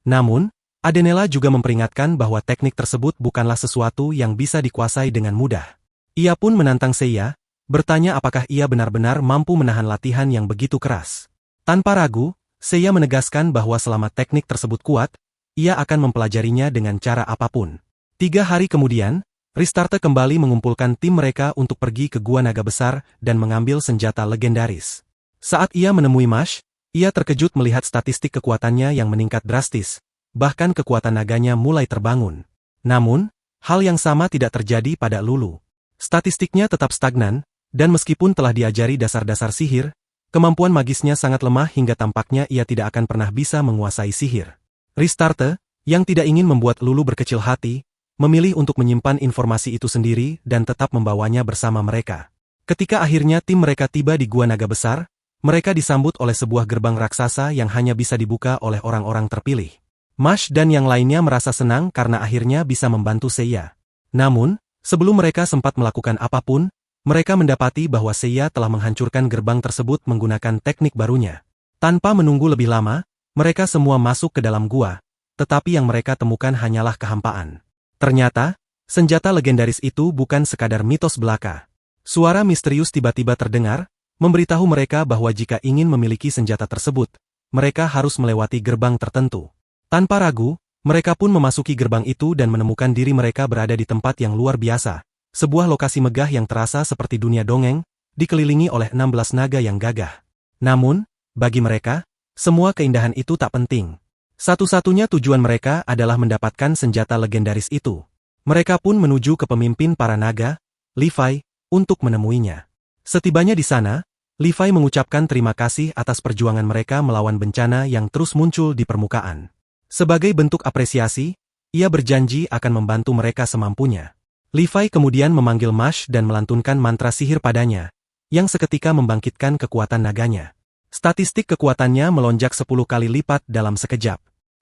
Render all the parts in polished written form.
Namun, Adenela juga memperingatkan bahwa teknik tersebut bukanlah sesuatu yang bisa dikuasai dengan mudah. Ia pun menantang Seiya, bertanya apakah ia benar-benar mampu menahan latihan yang begitu keras. Tanpa ragu, Seiya menegaskan bahwa selama teknik tersebut kuat, ia akan mempelajarinya dengan cara apapun. 3 hari kemudian, Ristarte kembali mengumpulkan tim mereka untuk pergi ke Gua Naga Besar dan mengambil senjata legendaris. Saat ia menemui Mash, ia terkejut melihat statistik kekuatannya yang meningkat drastis, bahkan kekuatan naganya mulai terbangun. Namun, hal yang sama tidak terjadi pada Lulu. Statistiknya tetap stagnan, dan meskipun telah diajari dasar-dasar sihir, kemampuan magisnya sangat lemah hingga tampaknya ia tidak akan pernah bisa menguasai sihir. Ristarte, yang tidak ingin membuat Lulu berkecil hati, memilih untuk menyimpan informasi itu sendiri dan tetap membawanya bersama mereka. Ketika akhirnya tim mereka tiba di Gua Naga Besar, mereka disambut oleh sebuah gerbang raksasa yang hanya bisa dibuka oleh orang-orang terpilih. Mash dan yang lainnya merasa senang karena akhirnya bisa membantu Seiya. Namun, sebelum mereka sempat melakukan apapun, mereka mendapati bahwa Seiya telah menghancurkan gerbang tersebut menggunakan teknik barunya. Tanpa menunggu lebih lama, mereka semua masuk ke dalam gua, tetapi yang mereka temukan hanyalah kehampaan. Ternyata, senjata legendaris itu bukan sekadar mitos belaka. Suara misterius tiba-tiba terdengar, memberitahu mereka bahwa jika ingin memiliki senjata tersebut, mereka harus melewati gerbang tertentu. Tanpa ragu, mereka pun memasuki gerbang itu dan menemukan diri mereka berada di tempat yang luar biasa, sebuah lokasi megah yang terasa seperti dunia dongeng, dikelilingi oleh 16 naga yang gagah. Namun, bagi mereka, semua keindahan itu tak penting. Satu-satunya tujuan mereka adalah mendapatkan senjata legendaris itu. Mereka pun menuju ke pemimpin para naga, Levi, untuk menemuinya. Setibanya di sana, Levi mengucapkan terima kasih atas perjuangan mereka melawan bencana yang terus muncul di permukaan. Sebagai bentuk apresiasi, ia berjanji akan membantu mereka semampunya. Levi kemudian memanggil Mash dan melantunkan mantra sihir padanya, yang seketika membangkitkan kekuatan naganya. Statistik kekuatannya melonjak 10 kali lipat dalam sekejap.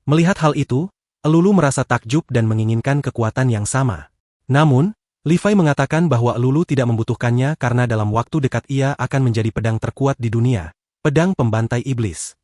Melihat hal itu, Lulu merasa takjub dan menginginkan kekuatan yang sama. Namun, Levi mengatakan bahwa Lulu tidak membutuhkannya karena dalam waktu dekat ia akan menjadi pedang terkuat di dunia, pedang pembantai iblis.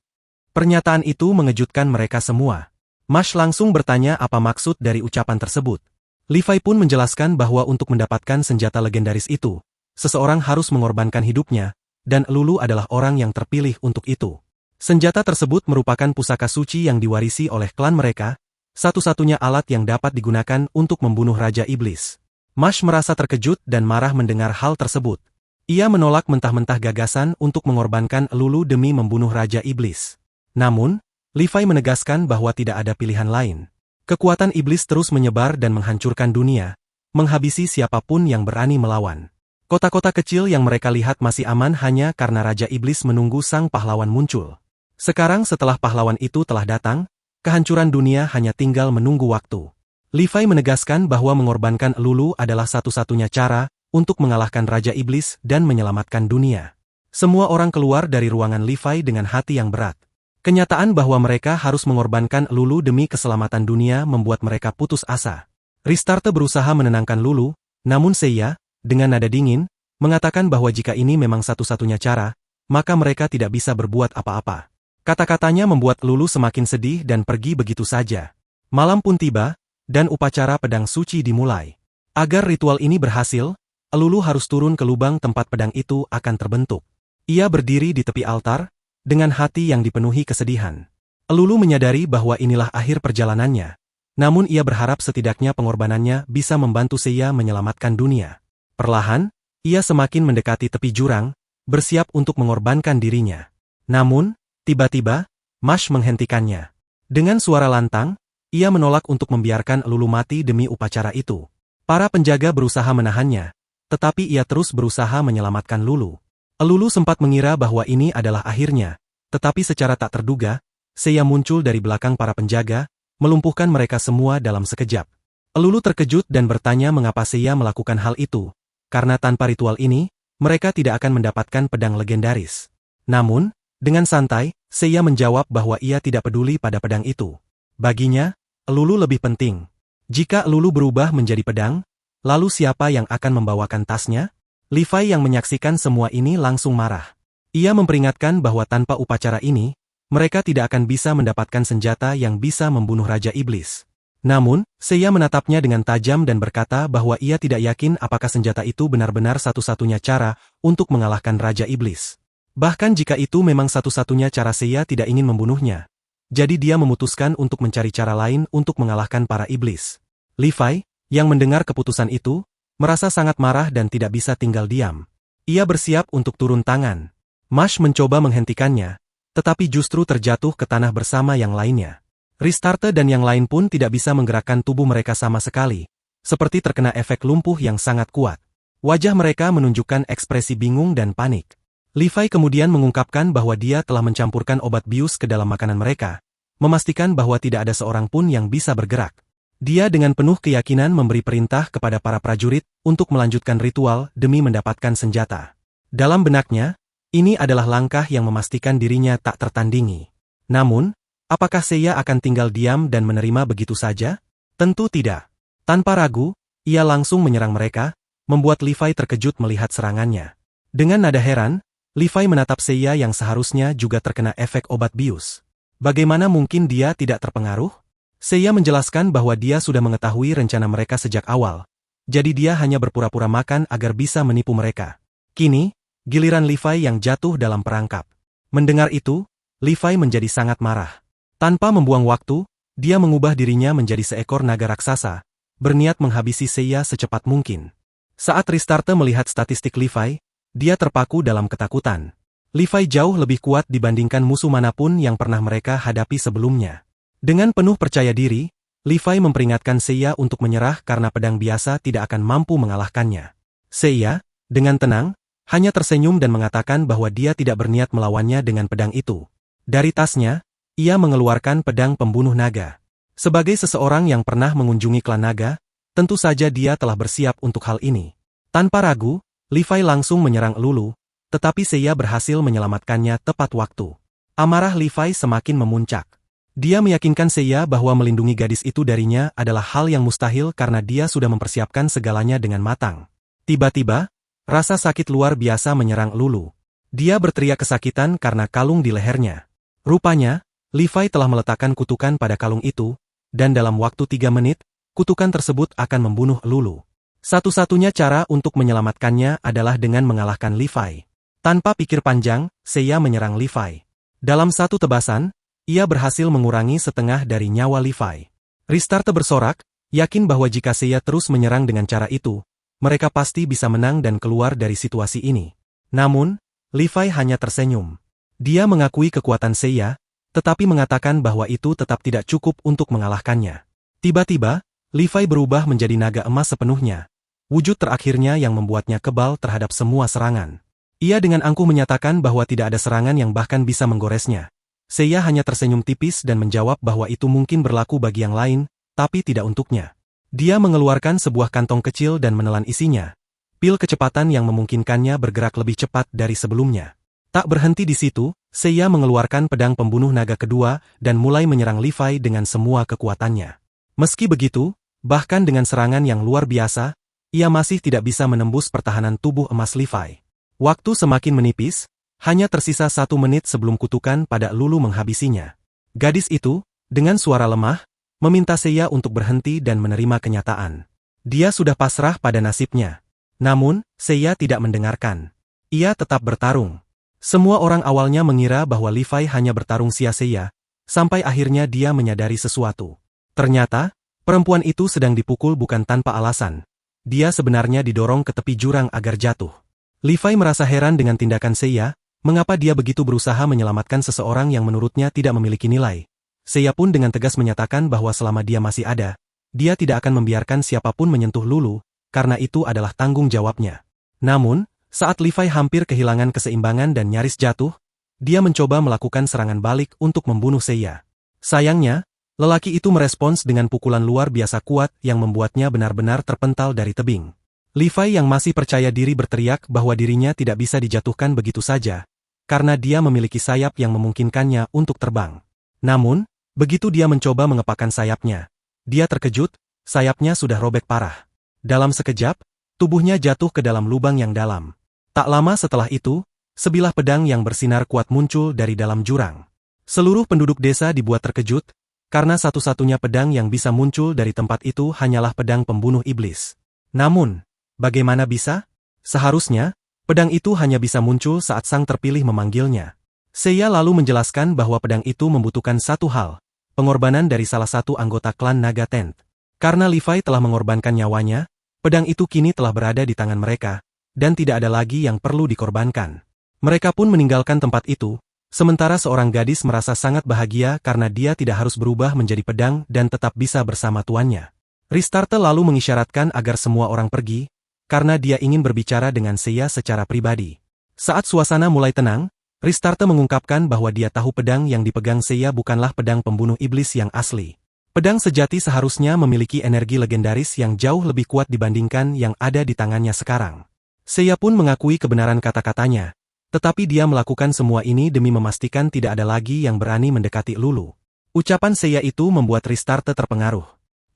Pernyataan itu mengejutkan mereka semua. Mash langsung bertanya apa maksud dari ucapan tersebut. Levi pun menjelaskan bahwa untuk mendapatkan senjata legendaris itu, seseorang harus mengorbankan hidupnya, dan Lulu adalah orang yang terpilih untuk itu. Senjata tersebut merupakan pusaka suci yang diwarisi oleh klan mereka, satu-satunya alat yang dapat digunakan untuk membunuh Raja Iblis. Mash merasa terkejut dan marah mendengar hal tersebut. Ia menolak mentah-mentah gagasan untuk mengorbankan Lulu demi membunuh Raja Iblis. Namun, Levi menegaskan bahwa tidak ada pilihan lain. Kekuatan iblis terus menyebar dan menghancurkan dunia, menghabisi siapapun yang berani melawan. Kota-kota kecil yang mereka lihat masih aman hanya karena Raja Iblis menunggu sang pahlawan muncul. Sekarang setelah pahlawan itu telah datang, kehancuran dunia hanya tinggal menunggu waktu. Levi menegaskan bahwa mengorbankan Lulu adalah satu-satunya cara untuk mengalahkan Raja Iblis dan menyelamatkan dunia. Semua orang keluar dari ruangan Levi dengan hati yang berat. Kenyataan bahwa mereka harus mengorbankan Lulu demi keselamatan dunia membuat mereka putus asa. Ristarte berusaha menenangkan Lulu, namun Seiya, dengan nada dingin, mengatakan bahwa jika ini memang satu-satunya cara, maka mereka tidak bisa berbuat apa-apa. Kata-katanya membuat Lulu semakin sedih dan pergi begitu saja. Malam pun tiba, dan upacara pedang suci dimulai. Agar ritual ini berhasil, Lulu harus turun ke lubang tempat pedang itu akan terbentuk. Ia berdiri di tepi altar, dengan hati yang dipenuhi kesedihan. Lulu menyadari bahwa inilah akhir perjalanannya, namun ia berharap setidaknya pengorbanannya bisa membantu Seiya menyelamatkan dunia. Perlahan, ia semakin mendekati tepi jurang, bersiap untuk mengorbankan dirinya. Namun, tiba-tiba, Mash menghentikannya. Dengan suara lantang, ia menolak untuk membiarkan Lulu mati demi upacara itu. Para penjaga berusaha menahannya, tetapi ia terus berusaha menyelamatkan Lulu. Lulu sempat mengira bahwa ini adalah akhirnya, tetapi secara tak terduga, Seiya muncul dari belakang para penjaga, melumpuhkan mereka semua dalam sekejap. Lulu terkejut dan bertanya mengapa Seiya melakukan hal itu, karena tanpa ritual ini, mereka tidak akan mendapatkan pedang legendaris. Namun, dengan santai, Seiya menjawab bahwa ia tidak peduli pada pedang itu. Baginya, Lulu lebih penting. Jika Lulu berubah menjadi pedang, lalu siapa yang akan membawakan tasnya? Levi yang menyaksikan semua ini langsung marah. Ia memperingatkan bahwa tanpa upacara ini, mereka tidak akan bisa mendapatkan senjata yang bisa membunuh Raja Iblis. Namun, Seiya menatapnya dengan tajam dan berkata bahwa ia tidak yakin apakah senjata itu benar-benar satu-satunya cara untuk mengalahkan Raja Iblis. Bahkan jika itu memang satu-satunya cara, Seiya tidak ingin membunuhnya. Jadi dia memutuskan untuk mencari cara lain untuk mengalahkan para iblis. Li Fai, yang mendengar keputusan itu, merasa sangat marah dan tidak bisa tinggal diam. Ia bersiap untuk turun tangan. Mash mencoba menghentikannya, tetapi justru terjatuh ke tanah bersama yang lainnya. Ristarte dan yang lain pun tidak bisa menggerakkan tubuh mereka sama sekali, seperti terkena efek lumpuh yang sangat kuat. Wajah mereka menunjukkan ekspresi bingung dan panik. Li Fai kemudian mengungkapkan bahwa dia telah mencampurkan obat bius ke dalam makanan mereka, memastikan bahwa tidak ada seorang pun yang bisa bergerak. Dia dengan penuh keyakinan memberi perintah kepada para prajurit untuk melanjutkan ritual demi mendapatkan senjata. Dalam benaknya, ini adalah langkah yang memastikan dirinya tak tertandingi. Namun, apakah Seiya akan tinggal diam dan menerima begitu saja? Tentu tidak. Tanpa ragu, ia langsung menyerang mereka, membuat Li Fai terkejut melihat serangannya. Dengan nada heran, Li Fai menatap Seiya yang seharusnya juga terkena efek obat bius. Bagaimana mungkin dia tidak terpengaruh? Seiya menjelaskan bahwa dia sudah mengetahui rencana mereka sejak awal, jadi dia hanya berpura-pura makan agar bisa menipu mereka. Kini, giliran Li Fai yang jatuh dalam perangkap. Mendengar itu, Li Fai menjadi sangat marah. Tanpa membuang waktu, dia mengubah dirinya menjadi seekor naga raksasa, berniat menghabisi Seiya secepat mungkin. Saat Ristarte melihat statistik Li Fai, dia terpaku dalam ketakutan. Li Fai jauh lebih kuat dibandingkan musuh manapun yang pernah mereka hadapi sebelumnya. Dengan penuh percaya diri, Li Fai memperingatkan Seiya untuk menyerah karena pedang biasa tidak akan mampu mengalahkannya. Seiya, dengan tenang, hanya tersenyum dan mengatakan bahwa dia tidak berniat melawannya dengan pedang itu. Dari tasnya, ia mengeluarkan pedang pembunuh naga. Sebagai seseorang yang pernah mengunjungi klan naga, tentu saja dia telah bersiap untuk hal ini. Tanpa ragu, Li Fai langsung menyerang Lulu, tetapi Seiya berhasil menyelamatkannya tepat waktu. Amarah Li Fai semakin memuncak. Dia meyakinkan Seiya bahwa melindungi gadis itu darinya adalah hal yang mustahil karena dia sudah mempersiapkan segalanya dengan matang. Tiba-tiba, rasa sakit luar biasa menyerang Lulu. Dia berteriak kesakitan karena kalung di lehernya. Rupanya, Li Fai telah meletakkan kutukan pada kalung itu, dan dalam waktu 3 menit, kutukan tersebut akan membunuh Lulu. Satu-satunya cara untuk menyelamatkannya adalah dengan mengalahkan Li Fai. Tanpa pikir panjang, Seiya menyerang Li Fai. Dalam satu tebasan, ia berhasil mengurangi setengah dari nyawa Li Fai. Ristarte bersorak, yakin bahwa jika Seiya terus menyerang dengan cara itu, mereka pasti bisa menang dan keluar dari situasi ini. Namun, Li Fai hanya tersenyum. Dia mengakui kekuatan Seiya, tetapi mengatakan bahwa itu tetap tidak cukup untuk mengalahkannya. Tiba-tiba, Li Fai berubah menjadi naga emas sepenuhnya, wujud terakhirnya yang membuatnya kebal terhadap semua serangan. Ia dengan angkuh menyatakan bahwa tidak ada serangan yang bahkan bisa menggoresnya. Seiya hanya tersenyum tipis dan menjawab bahwa itu mungkin berlaku bagi yang lain, tapi tidak untuknya. Dia mengeluarkan sebuah kantong kecil dan menelan isinya. Pil kecepatan yang memungkinkannya bergerak lebih cepat dari sebelumnya. Tak berhenti di situ, Seiya mengeluarkan pedang pembunuh naga kedua dan mulai menyerang Li Fai dengan semua kekuatannya. Meski begitu, bahkan dengan serangan yang luar biasa, ia masih tidak bisa menembus pertahanan tubuh emas Li Fai. Waktu semakin menipis, hanya tersisa 1 menit sebelum kutukan pada Lulu menghabisinya. Gadis itu, dengan suara lemah, meminta Seiya untuk berhenti dan menerima kenyataan. Dia sudah pasrah pada nasibnya. Namun, Seiya tidak mendengarkan. Ia tetap bertarung. Semua orang awalnya mengira bahwa Li Fai hanya bertarung sia-sia, sampai akhirnya dia menyadari sesuatu. Ternyata, perempuan itu sedang dipukul bukan tanpa alasan. Dia sebenarnya didorong ke tepi jurang agar jatuh. Li Fai merasa heran dengan tindakan Seiya, mengapa dia begitu berusaha menyelamatkan seseorang yang menurutnya tidak memiliki nilai. Seiya pun dengan tegas menyatakan bahwa selama dia masih ada, dia tidak akan membiarkan siapapun menyentuh Lulu, karena itu adalah tanggung jawabnya. Namun, saat Li Fai hampir kehilangan keseimbangan dan nyaris jatuh, dia mencoba melakukan serangan balik untuk membunuh Seiya. Sayangnya, lelaki itu merespons dengan pukulan luar biasa kuat yang membuatnya benar-benar terpental dari tebing. Li Fai yang masih percaya diri berteriak bahwa dirinya tidak bisa dijatuhkan begitu saja, karena dia memiliki sayap yang memungkinkannya untuk terbang. Namun, begitu dia mencoba mengepakkan sayapnya, dia terkejut, sayapnya sudah robek parah. Dalam sekejap, tubuhnya jatuh ke dalam lubang yang dalam. Tak lama setelah itu, sebilah pedang yang bersinar kuat muncul dari dalam jurang. Seluruh penduduk desa dibuat terkejut, karena satu-satunya pedang yang bisa muncul dari tempat itu hanyalah pedang pembunuh iblis. Namun, bagaimana bisa? Seharusnya, pedang itu hanya bisa muncul saat sang terpilih memanggilnya. Seiya lalu menjelaskan bahwa pedang itu membutuhkan satu hal, pengorbanan dari salah satu anggota klan Naga Tent. Karena Levi telah mengorbankan nyawanya, pedang itu kini telah berada di tangan mereka, dan tidak ada lagi yang perlu dikorbankan. Mereka pun meninggalkan tempat itu, sementara seorang gadis merasa sangat bahagia karena dia tidak harus berubah menjadi pedang dan tetap bisa bersama tuannya. Ristarte lalu mengisyaratkan agar semua orang pergi, karena dia ingin berbicara dengan Seiya secara pribadi. Saat suasana mulai tenang, Ristarte mengungkapkan bahwa dia tahu pedang yang dipegang Seiya bukanlah pedang pembunuh iblis yang asli. Pedang sejati seharusnya memiliki energi legendaris yang jauh lebih kuat dibandingkan yang ada di tangannya sekarang. Seiya pun mengakui kebenaran kata-katanya, tetapi dia melakukan semua ini demi memastikan tidak ada lagi yang berani mendekati Lulu. Ucapan Seiya itu membuat Ristarte terpengaruh.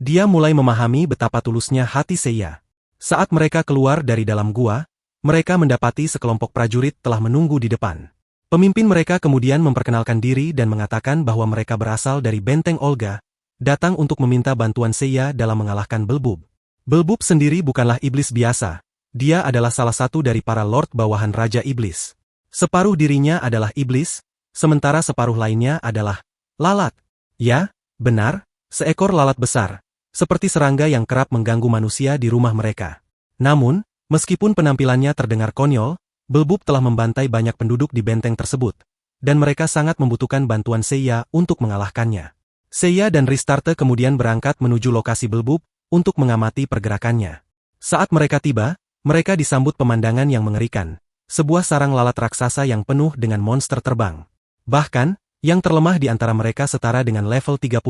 Dia mulai memahami betapa tulusnya hati Seiya. Saat mereka keluar dari dalam gua, mereka mendapati sekelompok prajurit telah menunggu di depan. Pemimpin mereka kemudian memperkenalkan diri dan mengatakan bahwa mereka berasal dari Benteng Olga, datang untuk meminta bantuan Seiya dalam mengalahkan Belbub. Belbub sendiri bukanlah iblis biasa, dia adalah salah satu dari para lord bawahan Raja Iblis. Separuh dirinya adalah iblis, sementara separuh lainnya adalah lalat. Ya, benar, seekor lalat besar, seperti serangga yang kerap mengganggu manusia di rumah mereka. Namun, meskipun penampilannya terdengar konyol, Belbub telah membantai banyak penduduk di benteng tersebut, dan mereka sangat membutuhkan bantuan Seiya untuk mengalahkannya. Seiya dan Ristarte kemudian berangkat menuju lokasi Belbub untuk mengamati pergerakannya. Saat mereka tiba, mereka disambut pemandangan yang mengerikan. Sebuah sarang lalat raksasa yang penuh dengan monster terbang. Bahkan, yang terlemah di antara mereka setara dengan level 30,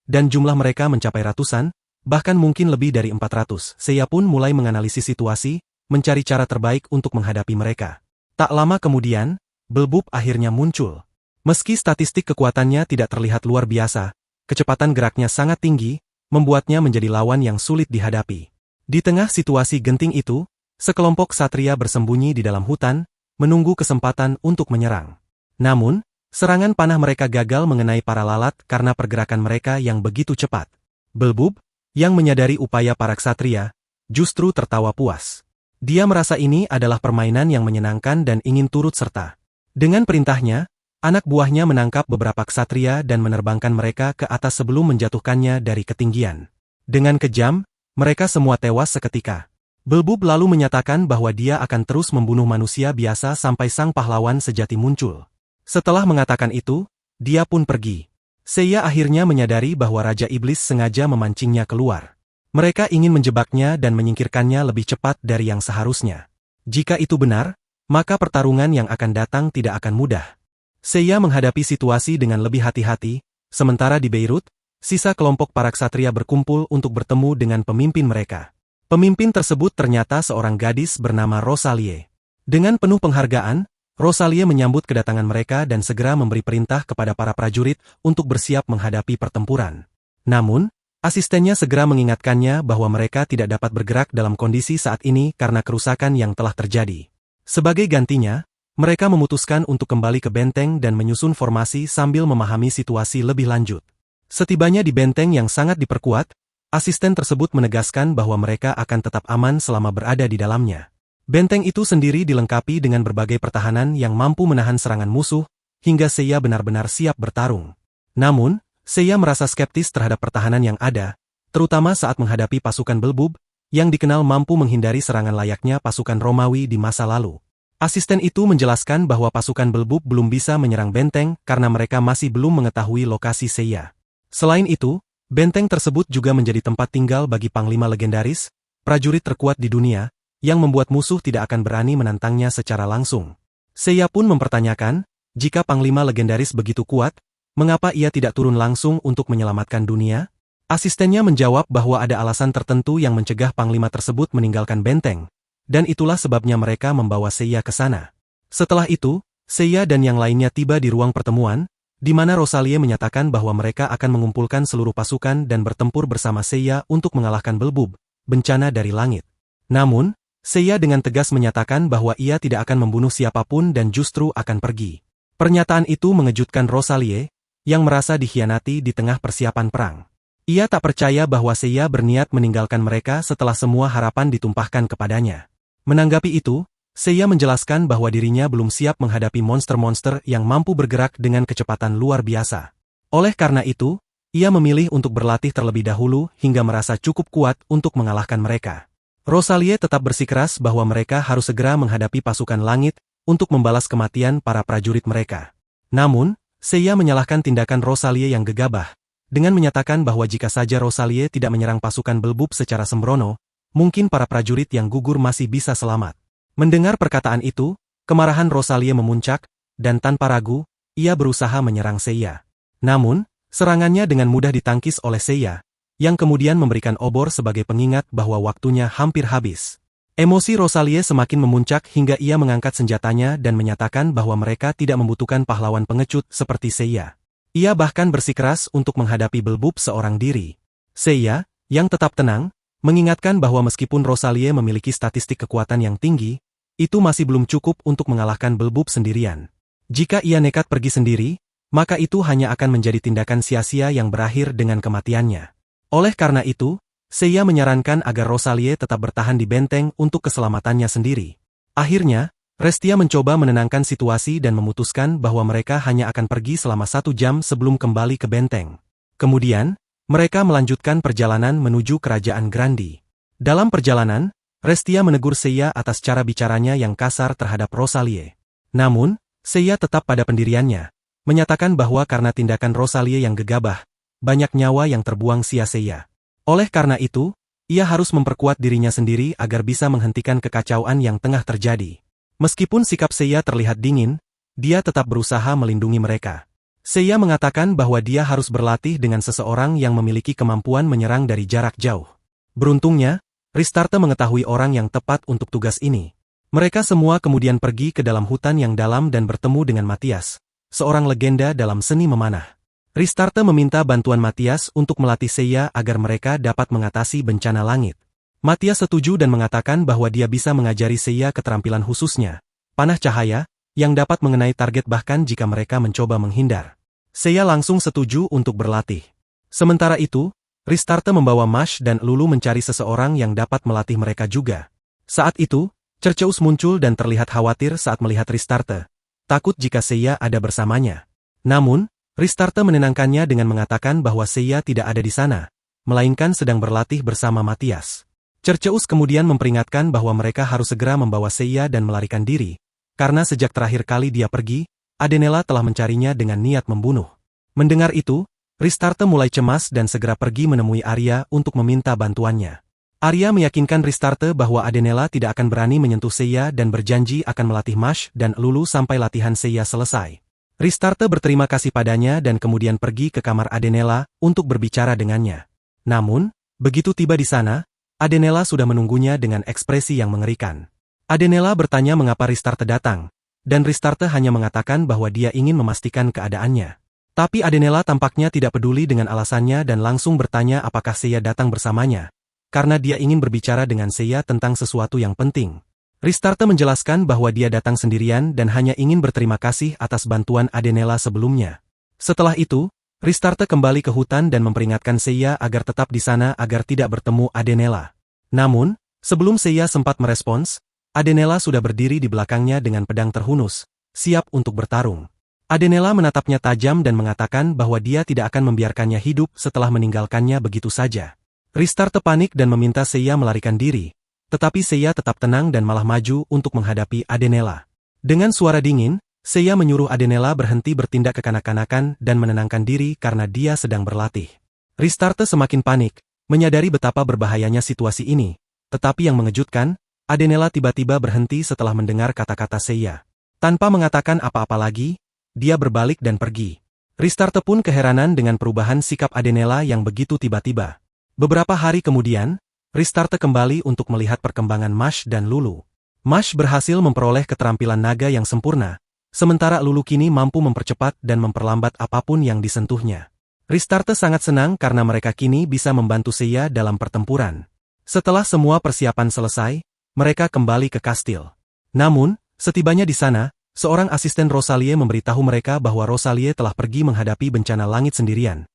dan jumlah mereka mencapai ratusan, bahkan mungkin lebih dari 400. Seiya pun mulai menganalisis situasi, mencari cara terbaik untuk menghadapi mereka. Tak lama kemudian, Belbub akhirnya muncul. Meski statistik kekuatannya tidak terlihat luar biasa, kecepatan geraknya sangat tinggi, membuatnya menjadi lawan yang sulit dihadapi. Di tengah situasi genting itu, sekelompok ksatria bersembunyi di dalam hutan, menunggu kesempatan untuk menyerang. Namun, serangan panah mereka gagal mengenai para lalat karena pergerakan mereka yang begitu cepat. Belbub, yang menyadari upaya para ksatria, justru tertawa puas. Dia merasa ini adalah permainan yang menyenangkan dan ingin turut serta. Dengan perintahnya, anak buahnya menangkap beberapa ksatria dan menerbangkan mereka ke atas sebelum menjatuhkannya dari ketinggian. Dengan kejam, mereka semua tewas seketika. Belbub lalu menyatakan bahwa dia akan terus membunuh manusia biasa sampai sang pahlawan sejati muncul. Setelah mengatakan itu, dia pun pergi. Seiya akhirnya menyadari bahwa Raja Iblis sengaja memancingnya keluar. Mereka ingin menjebaknya dan menyingkirkannya lebih cepat dari yang seharusnya. Jika itu benar, maka pertarungan yang akan datang tidak akan mudah. Seiya menghadapi situasi dengan lebih hati-hati, sementara di Beirut, sisa kelompok para ksatria berkumpul untuk bertemu dengan pemimpin mereka. Pemimpin tersebut ternyata seorang gadis bernama Rosalie. Dengan penuh penghargaan, Rosalie menyambut kedatangan mereka dan segera memberi perintah kepada para prajurit untuk bersiap menghadapi pertempuran. Namun, asistennya segera mengingatkannya bahwa mereka tidak dapat bergerak dalam kondisi saat ini karena kerusakan yang telah terjadi. Sebagai gantinya, mereka memutuskan untuk kembali ke benteng dan menyusun formasi sambil memahami situasi lebih lanjut. Setibanya di benteng yang sangat diperkuat, asisten tersebut menegaskan bahwa mereka akan tetap aman selama berada di dalamnya. Benteng itu sendiri dilengkapi dengan berbagai pertahanan yang mampu menahan serangan musuh, hingga Seiya benar-benar siap bertarung. Namun, Seiya merasa skeptis terhadap pertahanan yang ada, terutama saat menghadapi pasukan Belbub, yang dikenal mampu menghindari serangan layaknya pasukan Romawi di masa lalu. Asisten itu menjelaskan bahwa pasukan Belbub belum bisa menyerang benteng karena mereka masih belum mengetahui lokasi Seiya. Selain itu, benteng tersebut juga menjadi tempat tinggal bagi panglima legendaris, prajurit terkuat di dunia, yang membuat musuh tidak akan berani menantangnya secara langsung. Seiya pun mempertanyakan, jika panglima legendaris begitu kuat, mengapa ia tidak turun langsung untuk menyelamatkan dunia? Asistennya menjawab bahwa ada alasan tertentu yang mencegah panglima tersebut meninggalkan benteng, dan itulah sebabnya mereka membawa Seiya ke sana. Setelah itu, Seiya dan yang lainnya tiba di ruang pertemuan, di mana Rosalie menyatakan bahwa mereka akan mengumpulkan seluruh pasukan dan bertempur bersama Seiya untuk mengalahkan Belbub, bencana dari langit. Namun, Seiya dengan tegas menyatakan bahwa ia tidak akan membunuh siapapun dan justru akan pergi. Pernyataan itu mengejutkan Rosalie, yang merasa dikhianati di tengah persiapan perang. Ia tak percaya bahwa Seiya berniat meninggalkan mereka setelah semua harapan ditumpahkan kepadanya. Menanggapi itu, Seiya menjelaskan bahwa dirinya belum siap menghadapi monster-monster yang mampu bergerak dengan kecepatan luar biasa. Oleh karena itu, ia memilih untuk berlatih terlebih dahulu hingga merasa cukup kuat untuk mengalahkan mereka. Rosalie tetap bersikeras bahwa mereka harus segera menghadapi pasukan langit untuk membalas kematian para prajurit mereka. Namun, Seiya menyalahkan tindakan Rosalie yang gegabah, dengan menyatakan bahwa jika saja Rosalie tidak menyerang pasukan Belbup secara sembrono, mungkin para prajurit yang gugur masih bisa selamat. Mendengar perkataan itu, kemarahan Rosalie memuncak, dan tanpa ragu, ia berusaha menyerang Seiya. Namun, serangannya dengan mudah ditangkis oleh Seiya, yang kemudian memberikan obor sebagai pengingat bahwa waktunya hampir habis. Emosi Rosalie semakin memuncak hingga ia mengangkat senjatanya dan menyatakan bahwa mereka tidak membutuhkan pahlawan pengecut seperti Seiya. Ia bahkan bersikeras untuk menghadapi Belbup seorang diri. Seiya, yang tetap tenang, mengingatkan bahwa meskipun Rosalie memiliki statistik kekuatan yang tinggi, itu masih belum cukup untuk mengalahkan Belbup sendirian. Jika ia nekat pergi sendiri, maka itu hanya akan menjadi tindakan sia-sia yang berakhir dengan kematiannya. Oleh karena itu, Seiya menyarankan agar Rosalie tetap bertahan di benteng untuk keselamatannya sendiri. Akhirnya, Restia mencoba menenangkan situasi dan memutuskan bahwa mereka hanya akan pergi selama 1 jam sebelum kembali ke benteng. Kemudian, mereka melanjutkan perjalanan menuju kerajaan Grandi. Dalam perjalanan, Restia menegur Seiya atas cara bicaranya yang kasar terhadap Rosalie. Namun, Seiya tetap pada pendiriannya, menyatakan bahwa karena tindakan Rosalie yang gegabah, banyak nyawa yang terbuang sia-sia. Oleh karena itu, ia harus memperkuat dirinya sendiri agar bisa menghentikan kekacauan yang tengah terjadi. Meskipun sikap Seiya terlihat dingin, dia tetap berusaha melindungi mereka. Seiya mengatakan bahwa dia harus berlatih dengan seseorang yang memiliki kemampuan menyerang dari jarak jauh. Beruntungnya, Ristarta mengetahui orang yang tepat untuk tugas ini. Mereka semua kemudian pergi ke dalam hutan yang dalam dan bertemu dengan Matias, seorang legenda dalam seni memanah. Ristarta meminta bantuan Matias untuk melatih Seiya agar mereka dapat mengatasi bencana langit. Matias setuju dan mengatakan bahwa dia bisa mengajari Seiya keterampilan khususnya, panah cahaya, yang dapat mengenai target bahkan jika mereka mencoba menghindar. Seiya langsung setuju untuk berlatih. Sementara itu, Ristarta membawa Mash dan Lulu mencari seseorang yang dapat melatih mereka juga. Saat itu, Cerceus muncul dan terlihat khawatir saat melihat Ristarta, takut jika Seiya ada bersamanya. Namun, Ristarta menenangkannya dengan mengatakan bahwa Seiya tidak ada di sana, melainkan sedang berlatih bersama Matias. Cerceus kemudian memperingatkan bahwa mereka harus segera membawa Seiya dan melarikan diri, karena sejak terakhir kali dia pergi, Adenela telah mencarinya dengan niat membunuh. Mendengar itu, Ristarta mulai cemas dan segera pergi menemui Arya untuk meminta bantuannya. Arya meyakinkan Ristarta bahwa Adenela tidak akan berani menyentuh Seiya dan berjanji akan melatih Mash dan Lulu sampai latihan Seiya selesai. Ristarta berterima kasih padanya dan kemudian pergi ke kamar Adenela untuk berbicara dengannya. Namun, begitu tiba di sana, Adenela sudah menunggunya dengan ekspresi yang mengerikan. Adenela bertanya mengapa Ristarta datang, dan Ristarta hanya mengatakan bahwa dia ingin memastikan keadaannya. Tapi Adenela tampaknya tidak peduli dengan alasannya dan langsung bertanya apakah Seiya datang bersamanya, karena dia ingin berbicara dengan Seiya tentang sesuatu yang penting. Ristarta menjelaskan bahwa dia datang sendirian dan hanya ingin berterima kasih atas bantuan Adenela sebelumnya. Setelah itu, Ristarta kembali ke hutan dan memperingatkan Seiya agar tetap di sana agar tidak bertemu Adenela. Namun, sebelum Seiya sempat merespons, Adenela sudah berdiri di belakangnya dengan pedang terhunus, siap untuk bertarung. Adenela menatapnya tajam dan mengatakan bahwa dia tidak akan membiarkannya hidup setelah meninggalkannya begitu saja. Ristarta panik dan meminta Seiya melarikan diri, tetapi Seiya tetap tenang dan malah maju untuk menghadapi Adenela. Dengan suara dingin, Seiya menyuruh Adenela berhenti bertindak kekanak-kanakan dan menenangkan diri karena dia sedang berlatih. Ristarta semakin panik, menyadari betapa berbahayanya situasi ini, tetapi yang mengejutkan, Adenela tiba-tiba berhenti setelah mendengar kata-kata Seiya. Tanpa mengatakan apa-apa lagi, dia berbalik dan pergi. Ristarta pun keheranan dengan perubahan sikap Adenela yang begitu tiba-tiba. Beberapa hari kemudian, Ristarta kembali untuk melihat perkembangan Mash dan Lulu. Mash berhasil memperoleh keterampilan naga yang sempurna, sementara Lulu kini mampu mempercepat dan memperlambat apapun yang disentuhnya. Ristarta sangat senang karena mereka kini bisa membantu Seiya dalam pertempuran. Setelah semua persiapan selesai, mereka kembali ke kastil. Namun, setibanya di sana, Seorang asisten Rosalie memberitahu mereka bahwa Rosalie telah pergi menghadapi bencana langit sendirian.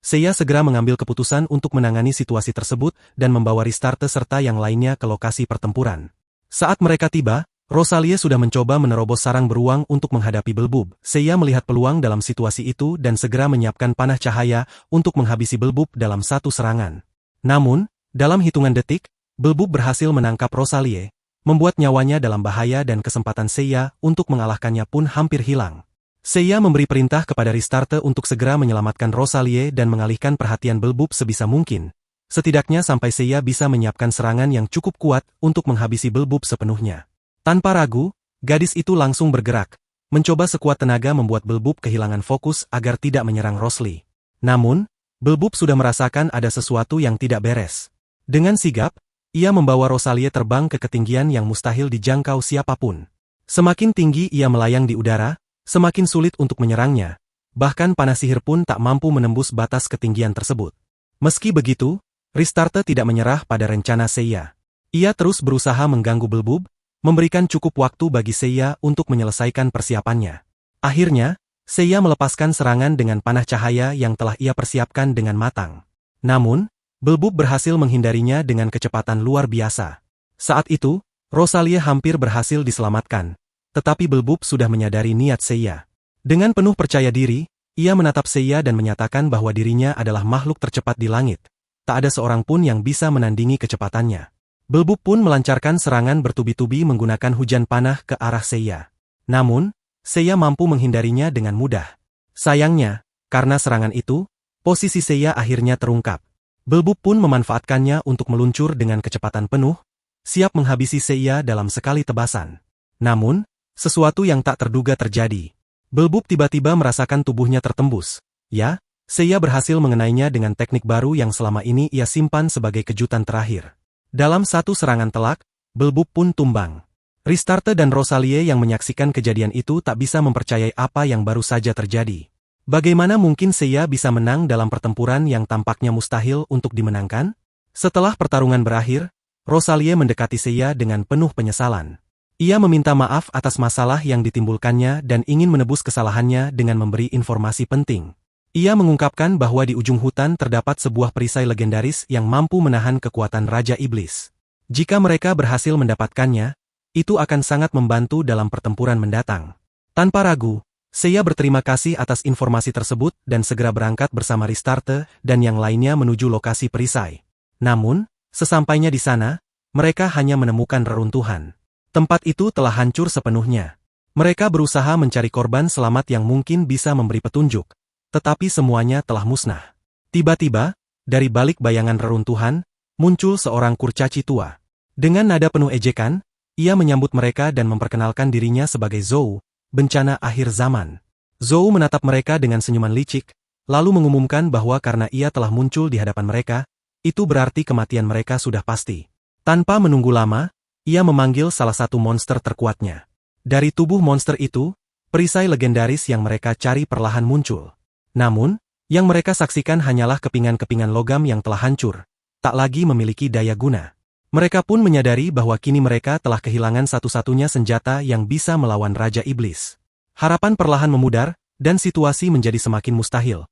Seiya segera mengambil keputusan untuk menangani situasi tersebut dan membawa Ristarte serta yang lainnya ke lokasi pertempuran. Saat mereka tiba, Rosalie sudah mencoba menerobos sarang beruang untuk menghadapi Belbub. Seiya melihat peluang dalam situasi itu dan segera menyiapkan panah cahaya untuk menghabisi Belbub dalam satu serangan. Namun, dalam hitungan detik, Belbub berhasil menangkap Rosalie, membuat nyawanya dalam bahaya dan kesempatan Seiya untuk mengalahkannya pun hampir hilang. Seiya memberi perintah kepada Ristarte untuk segera menyelamatkan Rosalie dan mengalihkan perhatian Belbub sebisa mungkin. Setidaknya sampai Seiya bisa menyiapkan serangan yang cukup kuat untuk menghabisi Belbub sepenuhnya. Tanpa ragu, gadis itu langsung bergerak, mencoba sekuat tenaga membuat Belbub kehilangan fokus agar tidak menyerang Rosli. Namun, Belbub sudah merasakan ada sesuatu yang tidak beres. Dengan sigap, ia membawa Rosalie terbang ke ketinggian yang mustahil dijangkau siapapun. Semakin tinggi ia melayang di udara, semakin sulit untuk menyerangnya, bahkan panah sihir pun tak mampu menembus batas ketinggian tersebut. Meski begitu, Ristarte tidak menyerah pada rencana Seiya. Ia terus berusaha mengganggu Belbub, memberikan cukup waktu bagi Seiya untuk menyelesaikan persiapannya. Akhirnya, Seiya melepaskan serangan dengan panah cahaya yang telah ia persiapkan dengan matang. Namun, Belbub berhasil menghindarinya dengan kecepatan luar biasa. Saat itu, Rosalie hampir berhasil diselamatkan. Tetapi Belbub sudah menyadari niat Seiya. Dengan penuh percaya diri, ia menatap Seiya dan menyatakan bahwa dirinya adalah makhluk tercepat di langit. Tak ada seorang pun yang bisa menandingi kecepatannya. Belbub pun melancarkan serangan bertubi-tubi menggunakan hujan panah ke arah Seiya. Namun, Seiya mampu menghindarinya dengan mudah. Sayangnya, karena serangan itu, posisi Seiya akhirnya terungkap. Belbub pun memanfaatkannya untuk meluncur dengan kecepatan penuh, siap menghabisi Seiya dalam sekali tebasan. Namun, sesuatu yang tak terduga terjadi. Belbub tiba-tiba merasakan tubuhnya tertembus. Ya, Seiya berhasil mengenainya dengan teknik baru yang selama ini ia simpan sebagai kejutan terakhir. Dalam satu serangan telak, Belbub pun tumbang. Ristarte dan Rosalie yang menyaksikan kejadian itu tak bisa mempercayai apa yang baru saja terjadi. Bagaimana mungkin Seiya bisa menang dalam pertempuran yang tampaknya mustahil untuk dimenangkan? Setelah pertarungan berakhir, Rosalie mendekati Seiya dengan penuh penyesalan. Ia meminta maaf atas masalah yang ditimbulkannya dan ingin menebus kesalahannya dengan memberi informasi penting. Ia mengungkapkan bahwa di ujung hutan terdapat sebuah perisai legendaris yang mampu menahan kekuatan Raja Iblis. Jika mereka berhasil mendapatkannya, itu akan sangat membantu dalam pertempuran mendatang. Tanpa ragu, Seiya berterima kasih atas informasi tersebut dan segera berangkat bersama Ristarte dan yang lainnya menuju lokasi perisai. Namun, sesampainya di sana, mereka hanya menemukan reruntuhan. Tempat itu telah hancur sepenuhnya. Mereka berusaha mencari korban selamat yang mungkin bisa memberi petunjuk, tetapi semuanya telah musnah. Tiba-tiba, dari balik bayangan reruntuhan, muncul seorang kurcaci tua. Dengan nada penuh ejekan, ia menyambut mereka dan memperkenalkan dirinya sebagai Zou, bencana akhir zaman. Zou menatap mereka dengan senyuman licik, lalu mengumumkan bahwa karena ia telah muncul di hadapan mereka, itu berarti kematian mereka sudah pasti. Tanpa menunggu lama, ia memanggil salah satu monster terkuatnya. Dari tubuh monster itu, perisai legendaris yang mereka cari perlahan muncul. Namun, yang mereka saksikan hanyalah kepingan-kepingan logam yang telah hancur, tak lagi memiliki daya guna. Mereka pun menyadari bahwa kini mereka telah kehilangan satu-satunya senjata yang bisa melawan Raja Iblis. Harapan perlahan memudar, dan situasi menjadi semakin mustahil.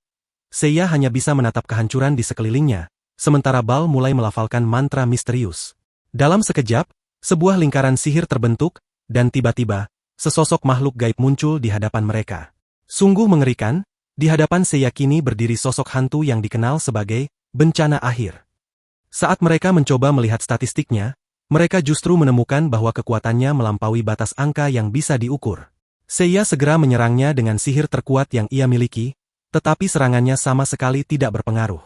Seiya hanya bisa menatap kehancuran di sekelilingnya, sementara Bal mulai melafalkan mantra misterius. Dalam sekejap, sebuah lingkaran sihir terbentuk, dan tiba-tiba, sesosok makhluk gaib muncul di hadapan mereka. Sungguh mengerikan, di hadapan Seiya kini berdiri sosok hantu yang dikenal sebagai bencana akhir. Saat mereka mencoba melihat statistiknya, mereka justru menemukan bahwa kekuatannya melampaui batas angka yang bisa diukur. Seiya segera menyerangnya dengan sihir terkuat yang ia miliki, tetapi serangannya sama sekali tidak berpengaruh.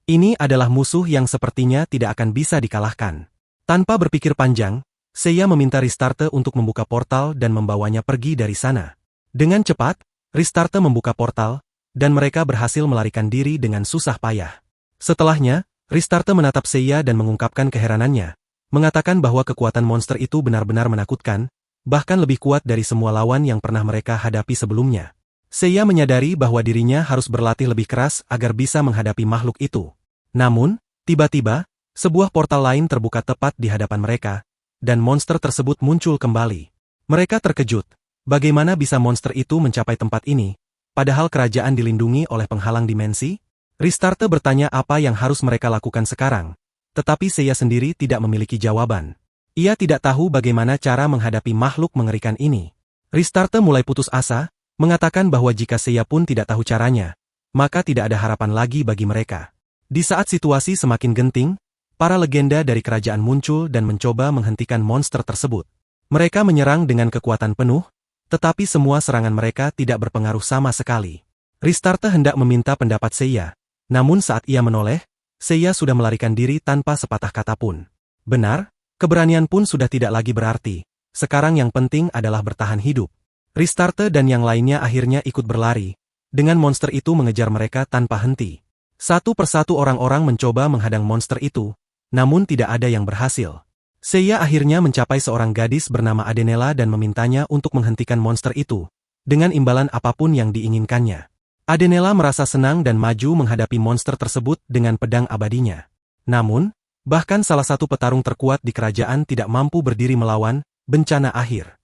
Ini adalah musuh yang sepertinya tidak akan bisa dikalahkan. Tanpa berpikir panjang, Seiya meminta Ristarte untuk membuka portal dan membawanya pergi dari sana. Dengan cepat, Ristarte membuka portal, dan mereka berhasil melarikan diri dengan susah payah. Setelahnya, Ristarte menatap Seiya dan mengungkapkan keheranannya, mengatakan bahwa kekuatan monster itu benar-benar menakutkan, bahkan lebih kuat dari semua lawan yang pernah mereka hadapi sebelumnya. Seiya menyadari bahwa dirinya harus berlatih lebih keras agar bisa menghadapi makhluk itu. Namun, tiba-tiba, sebuah portal lain terbuka tepat di hadapan mereka, dan monster tersebut muncul kembali. Mereka terkejut, Bagaimana bisa monster itu mencapai tempat ini, padahal kerajaan dilindungi oleh penghalang dimensi? Ristarte bertanya apa yang harus mereka lakukan sekarang, tetapi Seiya sendiri tidak memiliki jawaban. Ia tidak tahu bagaimana cara menghadapi makhluk mengerikan ini. Ristarte mulai putus asa, mengatakan bahwa jika Seiya pun tidak tahu caranya, maka tidak ada harapan lagi bagi mereka. Di saat situasi semakin genting, para legenda dari kerajaan muncul dan mencoba menghentikan monster tersebut. Mereka menyerang dengan kekuatan penuh, tetapi semua serangan mereka tidak berpengaruh sama sekali. Ristarte hendak meminta pendapat Seiya, namun saat ia menoleh, Seiya sudah melarikan diri tanpa sepatah kata pun. Benar, keberanian pun sudah tidak lagi berarti. Sekarang yang penting adalah bertahan hidup. Ristarte dan yang lainnya akhirnya ikut berlari, dengan monster itu mengejar mereka tanpa henti. Satu persatu orang-orang mencoba menghadang monster itu, namun tidak ada yang berhasil. Seiya akhirnya mencapai seorang gadis bernama Adenela dan memintanya untuk menghentikan monster itu, dengan imbalan apapun yang diinginkannya. Adenela merasa senang dan maju menghadapi monster tersebut dengan pedang abadinya. Namun, bahkan salah satu petarung terkuat di kerajaan tidak mampu berdiri melawan bencana akhir.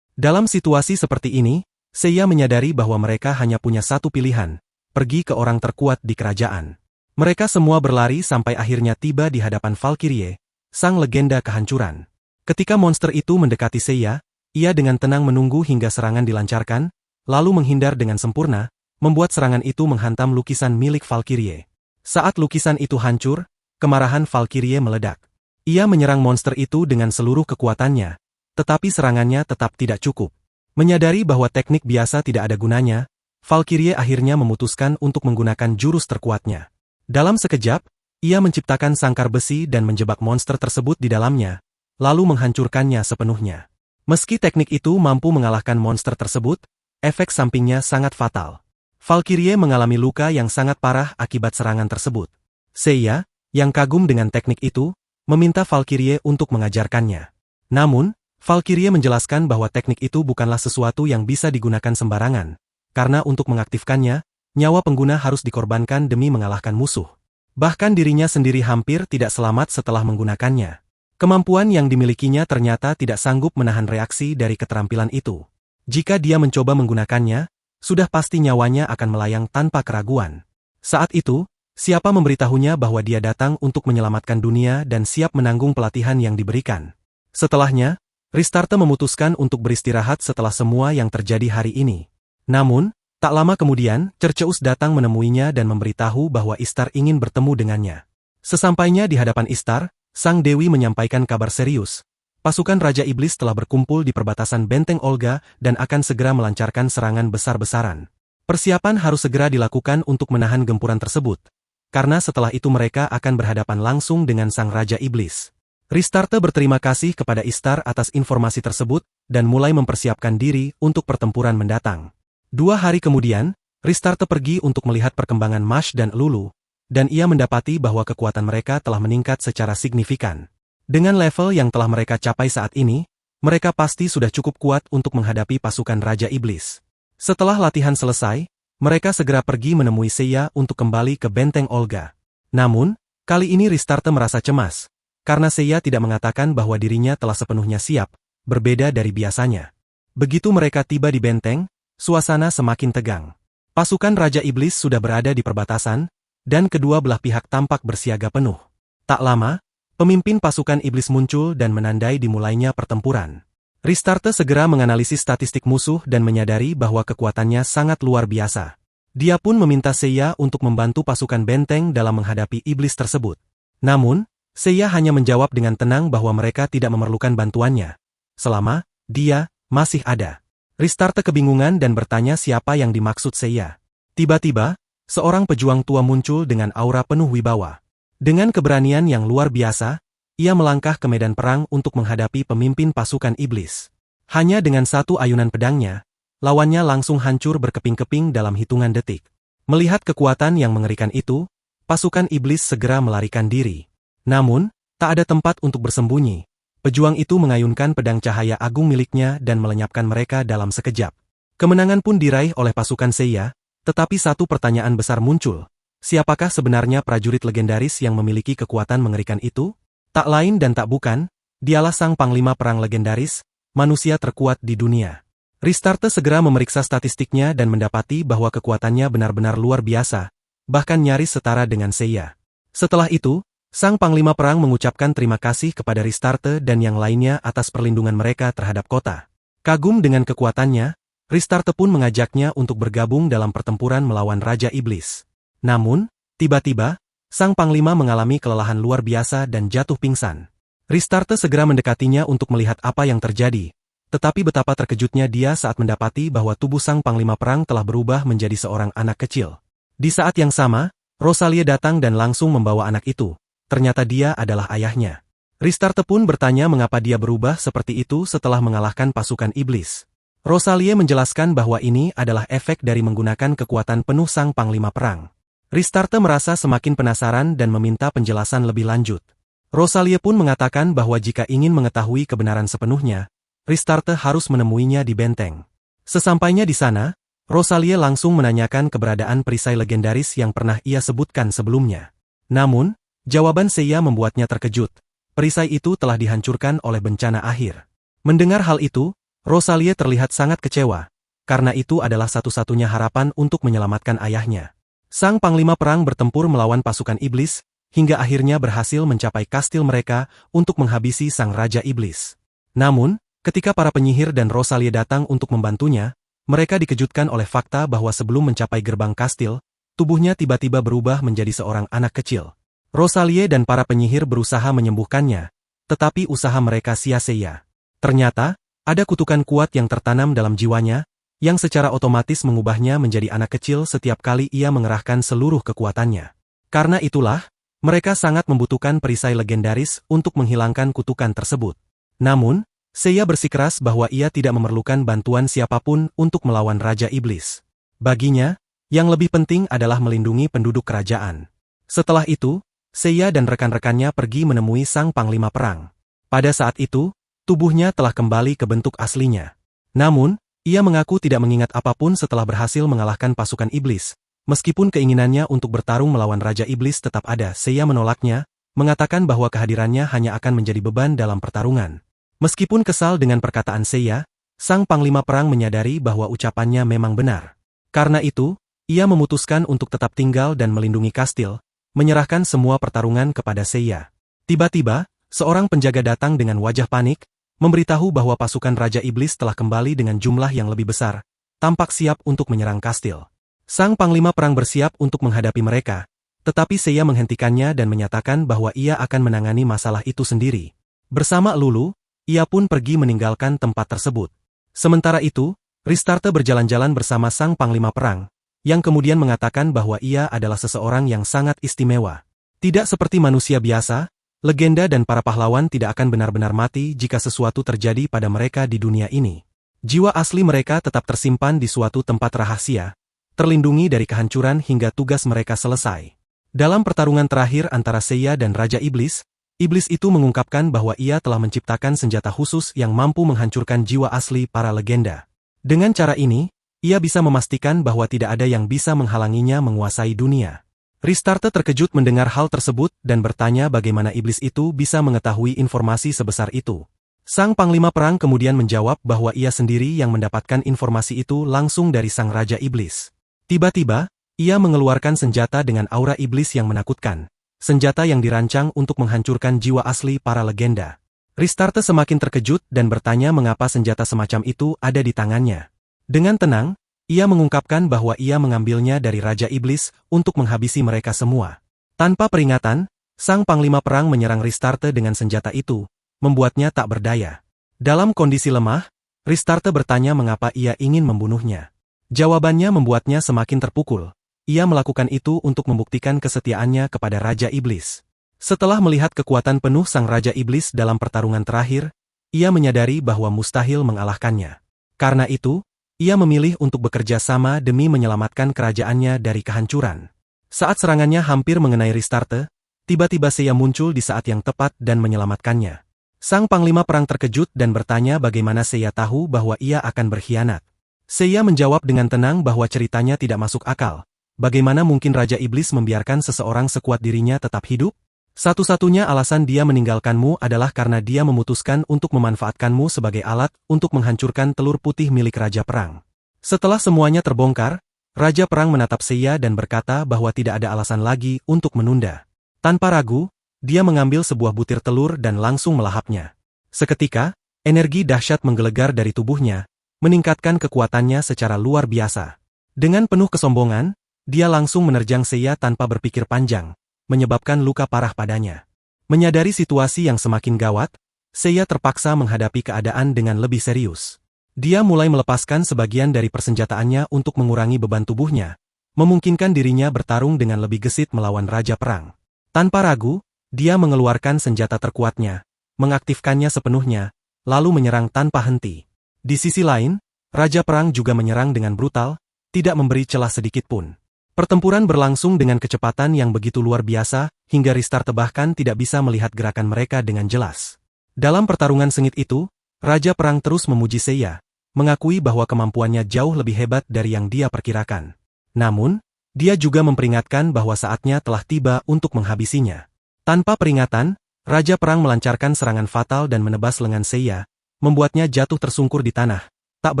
Dalam situasi seperti ini, Seiya menyadari bahwa mereka hanya punya satu pilihan, pergi ke orang terkuat di kerajaan. Mereka semua berlari sampai akhirnya tiba di hadapan Valkyrie, sang legenda kehancuran. Ketika monster itu mendekati Seiya, ia dengan tenang menunggu hingga serangan dilancarkan, lalu menghindar dengan sempurna, membuat serangan itu menghantam lukisan milik Valkyrie. Saat lukisan itu hancur, kemarahan Valkyrie meledak. Ia menyerang monster itu dengan seluruh kekuatannya, tetapi serangannya tetap tidak cukup. Menyadari bahwa teknik biasa tidak ada gunanya, Valkyrie akhirnya memutuskan untuk menggunakan jurus terkuatnya. Dalam sekejap, ia menciptakan sangkar besi dan menjebak monster tersebut di dalamnya, lalu menghancurkannya sepenuhnya. Meski teknik itu mampu mengalahkan monster tersebut, efek sampingnya sangat fatal. Valkyrie mengalami luka yang sangat parah akibat serangan tersebut. Seiya, yang kagum dengan teknik itu, meminta Valkyrie untuk mengajarkannya. Namun, Valkyrie menjelaskan bahwa teknik itu bukanlah sesuatu yang bisa digunakan sembarangan, karena untuk mengaktifkannya, nyawa pengguna harus dikorbankan demi mengalahkan musuh. Bahkan dirinya sendiri hampir tidak selamat setelah menggunakannya. Kemampuan yang dimilikinya ternyata tidak sanggup menahan reaksi dari keterampilan itu. Jika dia mencoba menggunakannya, sudah pasti nyawanya akan melayang tanpa keraguan. Saat itu, siapa memberitahunya bahwa dia datang untuk menyelamatkan dunia dan siap menanggung pelatihan yang diberikan. Setelahnya, Ristarte memutuskan untuk beristirahat setelah semua yang terjadi hari ini. Namun, tak lama kemudian, Cerceus datang menemuinya dan memberitahu bahwa Istar ingin bertemu dengannya. Sesampainya di hadapan Istar, sang dewi menyampaikan kabar serius. Pasukan Raja Iblis telah berkumpul di perbatasan Benteng Olga dan akan segera melancarkan serangan besar-besaran. Persiapan harus segera dilakukan untuk menahan gempuran tersebut, karena setelah itu mereka akan berhadapan langsung dengan sang Raja Iblis. Ristarte berterima kasih kepada Istar atas informasi tersebut dan mulai mempersiapkan diri untuk pertempuran mendatang. 2 hari kemudian, Ristarte pergi untuk melihat perkembangan Mash dan Lulu, dan ia mendapati bahwa kekuatan mereka telah meningkat secara signifikan. Dengan level yang telah mereka capai saat ini, mereka pasti sudah cukup kuat untuk menghadapi pasukan Raja Iblis. Setelah latihan selesai, mereka segera pergi menemui Seiya untuk kembali ke Benteng Olga. Namun, kali ini Ristarte merasa cemas, karena Seiya tidak mengatakan bahwa dirinya telah sepenuhnya siap, berbeda dari biasanya. Begitu mereka tiba di benteng, suasana semakin tegang. Pasukan Raja Iblis sudah berada di perbatasan, dan kedua belah pihak tampak bersiaga penuh. Tak lama, pemimpin pasukan Iblis muncul dan menandai dimulainya pertempuran. Ristarte segera menganalisis statistik musuh dan menyadari bahwa kekuatannya sangat luar biasa. Dia pun meminta Seiya untuk membantu pasukan benteng dalam menghadapi Iblis tersebut. Namun, Seiya hanya menjawab dengan tenang bahwa mereka tidak memerlukan bantuannya, selama dia masih ada. Ristarte kebingungan dan bertanya siapa yang dimaksud Seiya. Tiba-tiba, seorang pejuang tua muncul dengan aura penuh wibawa. Dengan keberanian yang luar biasa, ia melangkah ke medan perang untuk menghadapi pemimpin pasukan Iblis. Hanya dengan satu ayunan pedangnya, lawannya langsung hancur berkeping-keping dalam hitungan detik. Melihat kekuatan yang mengerikan itu, pasukan Iblis segera melarikan diri. Namun, tak ada tempat untuk bersembunyi. Pejuang itu mengayunkan pedang cahaya agung miliknya dan melenyapkan mereka dalam sekejap. Kemenangan pun diraih oleh pasukan Seiya, tetapi satu pertanyaan besar muncul. Siapakah sebenarnya prajurit legendaris yang memiliki kekuatan mengerikan itu? Tak lain dan tak bukan, dialah sang panglima perang legendaris, manusia terkuat di dunia. Ristarte segera memeriksa statistiknya dan mendapati bahwa kekuatannya benar-benar luar biasa, bahkan nyaris setara dengan Seiya. Setelah itu, Sang Panglima Perang mengucapkan terima kasih kepada Ristarte dan yang lainnya atas perlindungan mereka terhadap kota. Kagum dengan kekuatannya, Ristarte pun mengajaknya untuk bergabung dalam pertempuran melawan Raja Iblis. Namun, tiba-tiba, Sang Panglima mengalami kelelahan luar biasa dan jatuh pingsan. Ristarte segera mendekatinya untuk melihat apa yang terjadi. Tetapi betapa terkejutnya dia saat mendapati bahwa tubuh Sang Panglima Perang telah berubah menjadi seorang anak kecil. Di saat yang sama, Rosalie datang dan langsung membawa anak itu. Ternyata dia adalah ayahnya. Ristarte pun bertanya mengapa dia berubah seperti itu setelah mengalahkan pasukan iblis. Rosalie menjelaskan bahwa ini adalah efek dari menggunakan kekuatan penuh Sang Panglima Perang. Ristarte merasa semakin penasaran dan meminta penjelasan lebih lanjut. Rosalie pun mengatakan bahwa jika ingin mengetahui kebenaran sepenuhnya, Ristarte harus menemuinya di benteng. Sesampainya di sana, Rosalie langsung menanyakan keberadaan perisai legendaris yang pernah ia sebutkan sebelumnya. Namun, jawaban Seiya membuatnya terkejut. Perisai itu telah dihancurkan oleh bencana akhir. Mendengar hal itu, Rosalie terlihat sangat kecewa, karena itu adalah satu-satunya harapan untuk menyelamatkan ayahnya. Sang Panglima Perang bertempur melawan pasukan iblis, hingga akhirnya berhasil mencapai kastil mereka untuk menghabisi Sang Raja Iblis. Namun, ketika para penyihir dan Rosalie datang untuk membantunya, mereka dikejutkan oleh fakta bahwa sebelum mencapai gerbang kastil, tubuhnya tiba-tiba berubah menjadi seorang anak kecil. Rosalie dan para penyihir berusaha menyembuhkannya, tetapi usaha mereka sia-sia. Ternyata, ada kutukan kuat yang tertanam dalam jiwanya, yang secara otomatis mengubahnya menjadi anak kecil setiap kali ia mengerahkan seluruh kekuatannya. Karena itulah, mereka sangat membutuhkan perisai legendaris untuk menghilangkan kutukan tersebut. Namun, Seiya bersikeras bahwa ia tidak memerlukan bantuan siapapun untuk melawan Raja Iblis. Baginya, yang lebih penting adalah melindungi penduduk kerajaan. Setelah itu, Seiya dan rekan-rekannya pergi menemui Sang Panglima Perang. Pada saat itu, tubuhnya telah kembali ke bentuk aslinya. Namun, ia mengaku tidak mengingat apapun setelah berhasil mengalahkan pasukan iblis. Meskipun keinginannya untuk bertarung melawan Raja Iblis tetap ada, Seiya menolaknya, mengatakan bahwa kehadirannya hanya akan menjadi beban dalam pertarungan. Meskipun kesal dengan perkataan Seiya, Sang Panglima Perang menyadari bahwa ucapannya memang benar. Karena itu, ia memutuskan untuk tetap tinggal dan melindungi kastil, menyerahkan semua pertarungan kepada Seiya. Tiba-tiba, seorang penjaga datang dengan wajah panik, memberitahu bahwa pasukan Raja Iblis telah kembali dengan jumlah yang lebih besar, tampak siap untuk menyerang kastil. Sang Panglima Perang bersiap untuk menghadapi mereka, tetapi Seiya menghentikannya dan menyatakan bahwa ia akan menangani masalah itu sendiri. Bersama Lulu, ia pun pergi meninggalkan tempat tersebut. Sementara itu, Ristarte berjalan-jalan bersama Sang Panglima Perang, yang kemudian mengatakan bahwa ia adalah seseorang yang sangat istimewa. Tidak seperti manusia biasa, legenda dan para pahlawan tidak akan benar-benar mati jika sesuatu terjadi pada mereka di dunia ini. Jiwa asli mereka tetap tersimpan di suatu tempat rahasia, terlindungi dari kehancuran hingga tugas mereka selesai. Dalam pertarungan terakhir antara Seiya dan Raja Iblis, Iblis itu mengungkapkan bahwa ia telah menciptakan senjata khusus yang mampu menghancurkan jiwa asli para legenda. Dengan cara ini, ia bisa memastikan bahwa tidak ada yang bisa menghalanginya menguasai dunia. Ristarte terkejut mendengar hal tersebut dan bertanya bagaimana iblis itu bisa mengetahui informasi sebesar itu. Sang Panglima Perang kemudian menjawab bahwa ia sendiri yang mendapatkan informasi itu langsung dari Sang Raja Iblis. Tiba-tiba, ia mengeluarkan senjata dengan aura iblis yang menakutkan. Senjata yang dirancang untuk menghancurkan jiwa asli para legenda. Ristarte semakin terkejut dan bertanya mengapa senjata semacam itu ada di tangannya. Dengan tenang, ia mengungkapkan bahwa ia mengambilnya dari Raja Iblis untuk menghabisi mereka semua. Tanpa peringatan, Sang Panglima Perang menyerang Ristarte dengan senjata itu, membuatnya tak berdaya. Dalam kondisi lemah, Ristarte bertanya mengapa ia ingin membunuhnya. Jawabannya membuatnya semakin terpukul. Ia melakukan itu untuk membuktikan kesetiaannya kepada Raja Iblis. Setelah melihat kekuatan penuh Sang Raja Iblis dalam pertarungan terakhir, ia menyadari bahwa mustahil mengalahkannya. Karena itu, ia memilih untuk bekerja sama demi menyelamatkan kerajaannya dari kehancuran. Saat serangannya hampir mengenai Ristarte, tiba-tiba Seiya muncul di saat yang tepat dan menyelamatkannya. Sang Panglima Perang terkejut dan bertanya bagaimana Seiya tahu bahwa ia akan berkhianat. Seiya menjawab dengan tenang bahwa ceritanya tidak masuk akal. Bagaimana mungkin Raja Iblis membiarkan seseorang sekuat dirinya tetap hidup? Satu-satunya alasan dia meninggalkanmu adalah karena dia memutuskan untuk memanfaatkanmu sebagai alat untuk menghancurkan telur putih milik Raja Perang. Setelah semuanya terbongkar, Raja Perang menatap Seiya dan berkata bahwa tidak ada alasan lagi untuk menunda. Tanpa ragu, dia mengambil sebuah butir telur dan langsung melahapnya. Seketika, energi dahsyat menggelegar dari tubuhnya, meningkatkan kekuatannya secara luar biasa. Dengan penuh kesombongan, dia langsung menerjang Seiya tanpa berpikir panjang, menyebabkan luka parah padanya. Menyadari situasi yang semakin gawat, Seiya terpaksa menghadapi keadaan dengan lebih serius. Dia mulai melepaskan sebagian dari persenjataannya untuk mengurangi beban tubuhnya, memungkinkan dirinya bertarung dengan lebih gesit melawan Raja Perang. Tanpa ragu, dia mengeluarkan senjata terkuatnya, mengaktifkannya sepenuhnya, lalu menyerang tanpa henti. Di sisi lain, Raja Perang juga menyerang dengan brutal, tidak memberi celah sedikit pun. Pertempuran berlangsung dengan kecepatan yang begitu luar biasa, hingga Ristarthe bahkan tidak bisa melihat gerakan mereka dengan jelas. Dalam pertarungan sengit itu, Raja Perang terus memuji Seiya, mengakui bahwa kemampuannya jauh lebih hebat dari yang dia perkirakan. Namun, dia juga memperingatkan bahwa saatnya telah tiba untuk menghabisinya. Tanpa peringatan, Raja Perang melancarkan serangan fatal dan menebas lengan Seiya, membuatnya jatuh tersungkur di tanah, tak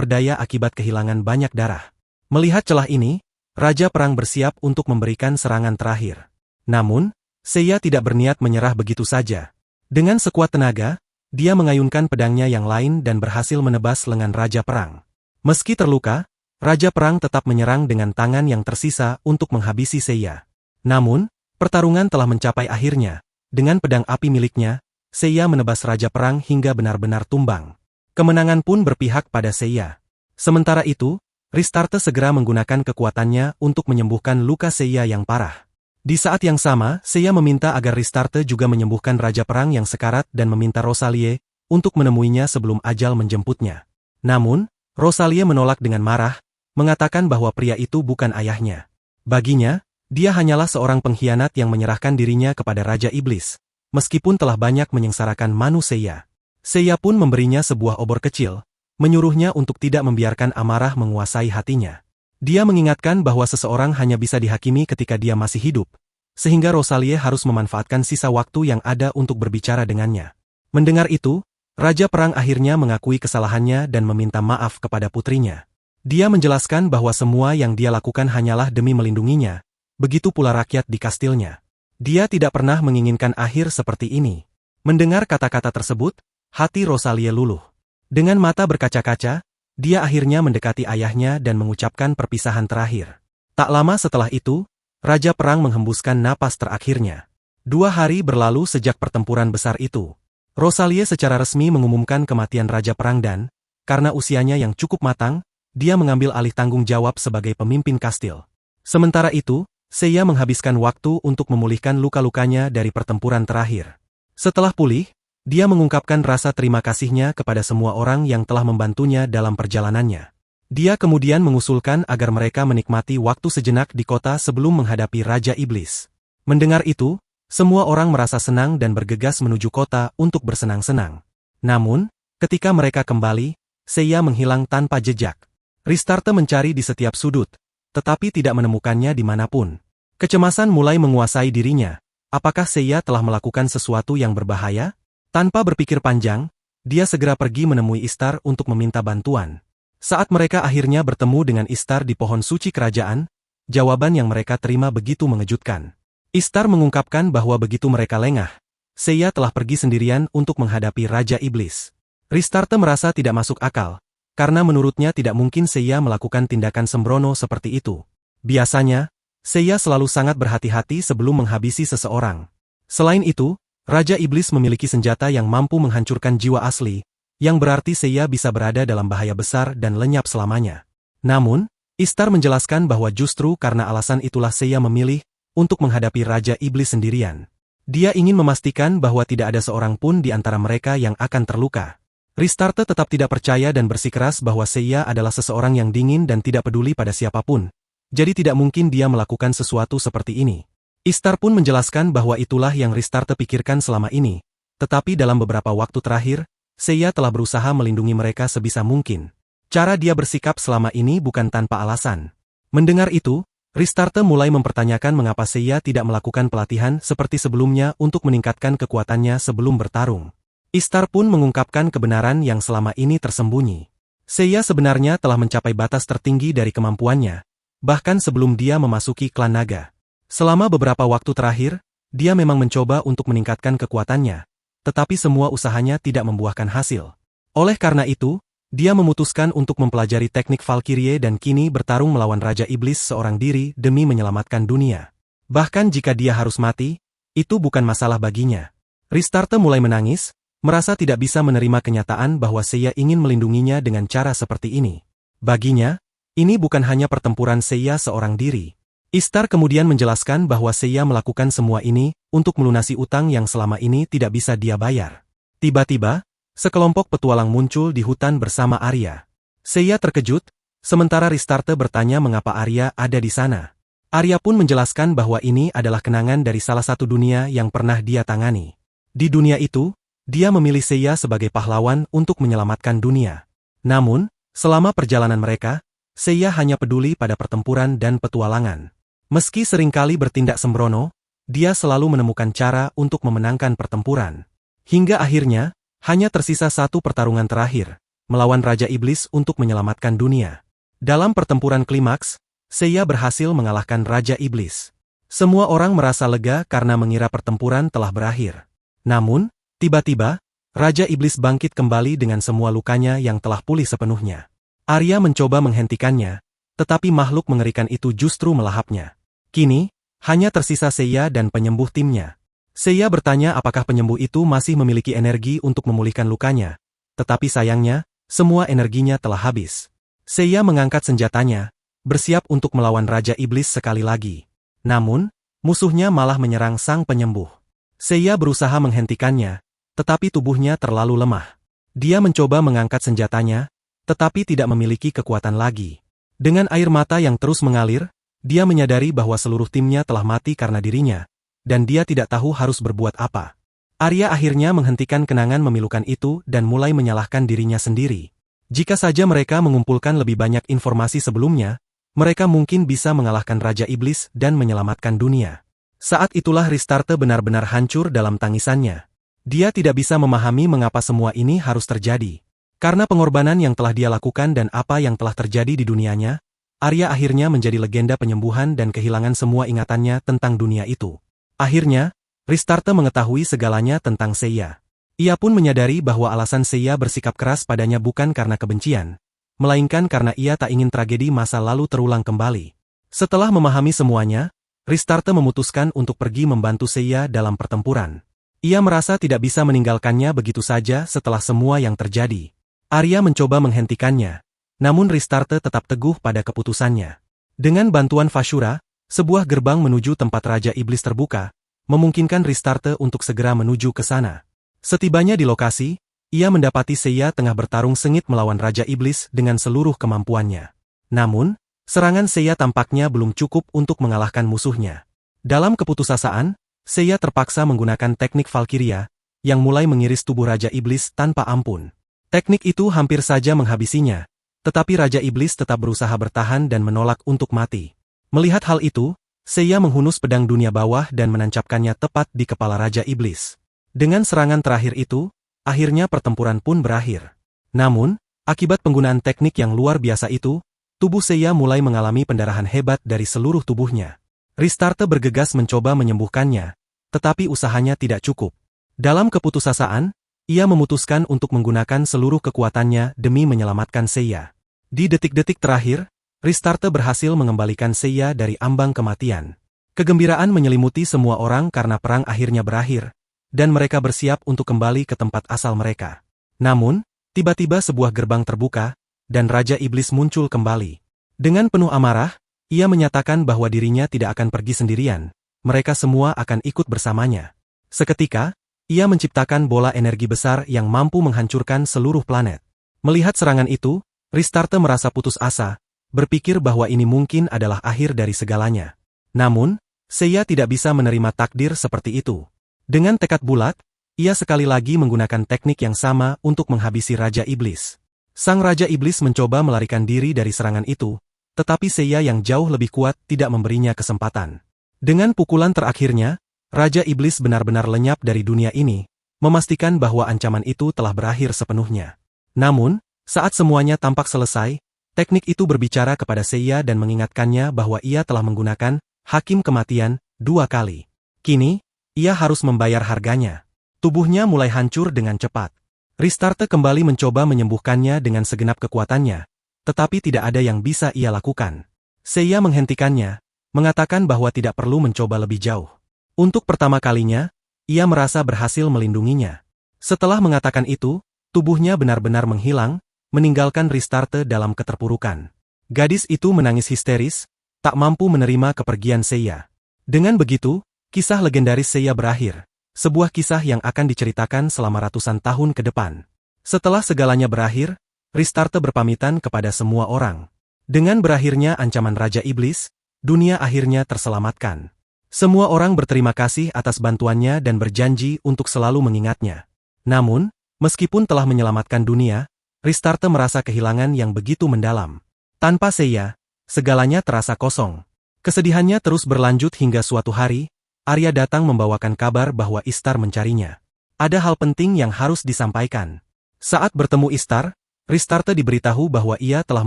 berdaya akibat kehilangan banyak darah. Melihat celah ini, Raja Perang bersiap untuk memberikan serangan terakhir. Namun, Seiya tidak berniat menyerah begitu saja. Dengan sekuat tenaga, dia mengayunkan pedangnya yang lain dan berhasil menebas lengan Raja Perang. Meski terluka, Raja Perang tetap menyerang dengan tangan yang tersisa untuk menghabisi Seiya. Namun, pertarungan telah mencapai akhirnya. Dengan pedang api miliknya, Seiya menebas Raja Perang hingga benar-benar tumbang. Kemenangan pun berpihak pada Seiya. Sementara itu, Ristarthe segera menggunakan kekuatannya untuk menyembuhkan luka Seiya yang parah. Di saat yang sama, Seiya meminta agar Ristarthe juga menyembuhkan Raja Perang yang sekarat dan meminta Rosalie untuk menemuinya sebelum ajal menjemputnya. Namun, Rosalie menolak dengan marah, mengatakan bahwa pria itu bukan ayahnya. Baginya, dia hanyalah seorang pengkhianat yang menyerahkan dirinya kepada Raja Iblis. Meskipun telah banyak menyengsarakan Manu Seiya. Seiya pun memberinya sebuah obor kecil, menyuruhnya untuk tidak membiarkan amarah menguasai hatinya. Dia mengingatkan bahwa seseorang hanya bisa dihakimi ketika dia masih hidup, sehingga Rosalie harus memanfaatkan sisa waktu yang ada untuk berbicara dengannya. Mendengar itu, Raja Perang akhirnya mengakui kesalahannya dan meminta maaf kepada putrinya. Dia menjelaskan bahwa semua yang dia lakukan hanyalah demi melindunginya, begitu pula rakyat di kastilnya. Dia tidak pernah menginginkan akhir seperti ini. Mendengar kata-kata tersebut, hati Rosalie luluh. Dengan mata berkaca-kaca, dia akhirnya mendekati ayahnya dan mengucapkan perpisahan terakhir. Tak lama setelah itu, Raja Perang menghembuskan napas terakhirnya. 2 hari berlalu sejak pertempuran besar itu. Rosalie secara resmi mengumumkan kematian Raja Perang dan, karena usianya yang cukup matang, dia mengambil alih tanggung jawab sebagai pemimpin kastil. Sementara itu, Seiya menghabiskan waktu untuk memulihkan luka-lukanya dari pertempuran terakhir. Setelah pulih, dia mengungkapkan rasa terima kasihnya kepada semua orang yang telah membantunya dalam perjalanannya. Dia kemudian mengusulkan agar mereka menikmati waktu sejenak di kota sebelum menghadapi Raja Iblis. Mendengar itu, semua orang merasa senang dan bergegas menuju kota untuk bersenang-senang. Namun, ketika mereka kembali, Seiya menghilang tanpa jejak. Ristarthe mencari di setiap sudut, tetapi tidak menemukannya dimanapun. Kecemasan mulai menguasai dirinya. Apakah Seiya telah melakukan sesuatu yang berbahaya? Tanpa berpikir panjang, dia segera pergi menemui Istar untuk meminta bantuan. Saat mereka akhirnya bertemu dengan Istar di pohon suci kerajaan, jawaban yang mereka terima begitu mengejutkan. Istar mengungkapkan bahwa begitu mereka lengah, Seiya telah pergi sendirian untuk menghadapi Raja Iblis. Ristarthe merasa tidak masuk akal, karena menurutnya tidak mungkin Seiya melakukan tindakan sembrono seperti itu. Biasanya, Seiya selalu sangat berhati-hati sebelum menghabisi seseorang. Selain itu, Raja Iblis memiliki senjata yang mampu menghancurkan jiwa asli, yang berarti Seiya bisa berada dalam bahaya besar dan lenyap selamanya. Namun, Istar menjelaskan bahwa justru karena alasan itulah Seiya memilih untuk menghadapi Raja Iblis sendirian. Dia ingin memastikan bahwa tidak ada seorang pun di antara mereka yang akan terluka. Ristarthe tetap tidak percaya dan bersikeras bahwa Seiya adalah seseorang yang dingin dan tidak peduli pada siapapun. Jadi tidak mungkin dia melakukan sesuatu seperti ini. Istar pun menjelaskan bahwa itulah yang Ristarthe pikirkan selama ini. Tetapi dalam beberapa waktu terakhir, Seiya telah berusaha melindungi mereka sebisa mungkin. Cara dia bersikap selama ini bukan tanpa alasan. Mendengar itu, Ristarte mulai mempertanyakan mengapa Seiya tidak melakukan pelatihan seperti sebelumnya untuk meningkatkan kekuatannya sebelum bertarung. Istar pun mengungkapkan kebenaran yang selama ini tersembunyi. Seiya sebenarnya telah mencapai batas tertinggi dari kemampuannya, bahkan sebelum dia memasuki klan naga. Selama beberapa waktu terakhir, dia memang mencoba untuk meningkatkan kekuatannya, tetapi semua usahanya tidak membuahkan hasil. Oleh karena itu, dia memutuskan untuk mempelajari teknik Valkyrie dan kini bertarung melawan Raja Iblis seorang diri demi menyelamatkan dunia. Bahkan jika dia harus mati, itu bukan masalah baginya. Ristarte mulai menangis, merasa tidak bisa menerima kenyataan bahwa Seiya ingin melindunginya dengan cara seperti ini. Baginya, ini bukan hanya pertempuran Seiya seorang diri. Istar kemudian menjelaskan bahwa Seiya melakukan semua ini untuk melunasi utang yang selama ini tidak bisa dia bayar. Tiba-tiba, sekelompok petualang muncul di hutan bersama Arya. Seiya terkejut, sementara Ristarte bertanya mengapa Arya ada di sana. Arya pun menjelaskan bahwa ini adalah kenangan dari salah satu dunia yang pernah dia tangani. Di dunia itu, dia memilih Seiya sebagai pahlawan untuk menyelamatkan dunia. Namun, selama perjalanan mereka, Seiya hanya peduli pada pertempuran dan petualangan. Meski seringkali bertindak sembrono, dia selalu menemukan cara untuk memenangkan pertempuran. Hingga akhirnya, hanya tersisa satu pertarungan terakhir, melawan Raja Iblis untuk menyelamatkan dunia. Dalam pertempuran klimaks, Seiya berhasil mengalahkan Raja Iblis. Semua orang merasa lega karena mengira pertempuran telah berakhir. Namun, tiba-tiba, Raja Iblis bangkit kembali dengan semua lukanya yang telah pulih sepenuhnya. Arya mencoba menghentikannya, tetapi makhluk mengerikan itu justru melahapnya. Kini, hanya tersisa Seiya dan penyembuh timnya. Seiya bertanya apakah penyembuh itu masih memiliki energi untuk memulihkan lukanya, tetapi sayangnya, semua energinya telah habis. Seiya mengangkat senjatanya, bersiap untuk melawan Raja Iblis sekali lagi. Namun, musuhnya malah menyerang sang penyembuh. Seiya berusaha menghentikannya, tetapi tubuhnya terlalu lemah. Dia mencoba mengangkat senjatanya, tetapi tidak memiliki kekuatan lagi. Dengan air mata yang terus mengalir, dia menyadari bahwa seluruh timnya telah mati karena dirinya, dan dia tidak tahu harus berbuat apa. Arya akhirnya menghentikan kenangan memilukan itu dan mulai menyalahkan dirinya sendiri. Jika saja mereka mengumpulkan lebih banyak informasi sebelumnya, mereka mungkin bisa mengalahkan Raja Iblis dan menyelamatkan dunia. Saat itulah Ristarte benar-benar hancur dalam tangisannya. Dia tidak bisa memahami mengapa semua ini harus terjadi. Karena pengorbanan yang telah dia lakukan dan apa yang telah terjadi di dunianya, Arya akhirnya menjadi legenda penyembuhan dan kehilangan semua ingatannya tentang dunia itu. Akhirnya, Ristarte mengetahui segalanya tentang Seiya. Ia pun menyadari bahwa alasan Seiya bersikap keras padanya bukan karena kebencian, melainkan karena ia tak ingin tragedi masa lalu terulang kembali. Setelah memahami semuanya, Ristarte memutuskan untuk pergi membantu Seiya dalam pertempuran. Ia merasa tidak bisa meninggalkannya begitu saja setelah semua yang terjadi. Arya mencoba menghentikannya, namun Ristarte tetap teguh pada keputusannya. Dengan bantuan Vashura, sebuah gerbang menuju tempat Raja Iblis terbuka, memungkinkan Ristarte untuk segera menuju ke sana. Setibanya di lokasi, ia mendapati Seiya tengah bertarung sengit melawan Raja Iblis dengan seluruh kemampuannya. Namun, serangan Seiya tampaknya belum cukup untuk mengalahkan musuhnya. Dalam keputusasaan, Seiya terpaksa menggunakan teknik Valkyria, yang mulai mengiris tubuh Raja Iblis tanpa ampun. Teknik itu hampir saja menghabisinya, tetapi Raja Iblis tetap berusaha bertahan dan menolak untuk mati. Melihat hal itu, Seiya menghunus pedang dunia bawah dan menancapkannya tepat di kepala Raja Iblis. Dengan serangan terakhir itu, akhirnya pertempuran pun berakhir. Namun, akibat penggunaan teknik yang luar biasa itu, tubuh Seiya mulai mengalami pendarahan hebat dari seluruh tubuhnya. Ristarte bergegas mencoba menyembuhkannya, tetapi usahanya tidak cukup. Dalam keputusasaan, ia memutuskan untuk menggunakan seluruh kekuatannya demi menyelamatkan Seiya. Di detik-detik terakhir, Ristarte berhasil mengembalikan Seiya dari ambang kematian. Kegembiraan menyelimuti semua orang karena perang akhirnya berakhir, dan mereka bersiap untuk kembali ke tempat asal mereka. Namun, tiba-tiba sebuah gerbang terbuka, dan Raja Iblis muncul kembali. Dengan penuh amarah, ia menyatakan bahwa dirinya tidak akan pergi sendirian, mereka semua akan ikut bersamanya. Seketika, ia menciptakan bola energi besar yang mampu menghancurkan seluruh planet. Melihat serangan itu, Ristarte merasa putus asa, berpikir bahwa ini mungkin adalah akhir dari segalanya. Namun, Seiya tidak bisa menerima takdir seperti itu. Dengan tekad bulat, ia sekali lagi menggunakan teknik yang sama untuk menghabisi Raja Iblis. Sang Raja Iblis mencoba melarikan diri dari serangan itu, tetapi Seiya yang jauh lebih kuat tidak memberinya kesempatan. Dengan pukulan terakhirnya, Raja Iblis benar-benar lenyap dari dunia ini, memastikan bahwa ancaman itu telah berakhir sepenuhnya. Namun, saat semuanya tampak selesai, teknik itu berbicara kepada Seiya dan mengingatkannya bahwa ia telah menggunakan Hakim Kematian 2 kali. Kini, ia harus membayar harganya. Tubuhnya mulai hancur dengan cepat. Ristarte kembali mencoba menyembuhkannya dengan segenap kekuatannya, tetapi tidak ada yang bisa ia lakukan. Seiya menghentikannya, mengatakan bahwa tidak perlu mencoba lebih jauh. Untuk pertama kalinya, ia merasa berhasil melindunginya. Setelah mengatakan itu, tubuhnya benar-benar menghilang, meninggalkan Ristarte dalam keterpurukan. Gadis itu menangis histeris, tak mampu menerima kepergian Seiya. Dengan begitu, kisah legendaris Seiya berakhir. Sebuah kisah yang akan diceritakan selama ratusan tahun ke depan. Setelah segalanya berakhir, Ristarte berpamitan kepada semua orang. Dengan berakhirnya ancaman Raja Iblis, dunia akhirnya terselamatkan. Semua orang berterima kasih atas bantuannya dan berjanji untuk selalu mengingatnya. Namun, meskipun telah menyelamatkan dunia, Ristarte merasa kehilangan yang begitu mendalam. Tanpa Seiya, segalanya terasa kosong. Kesedihannya terus berlanjut hingga suatu hari, Arya datang membawakan kabar bahwa Ishtar mencarinya. Ada hal penting yang harus disampaikan. Saat bertemu Ishtar, Ristarte diberitahu bahwa ia telah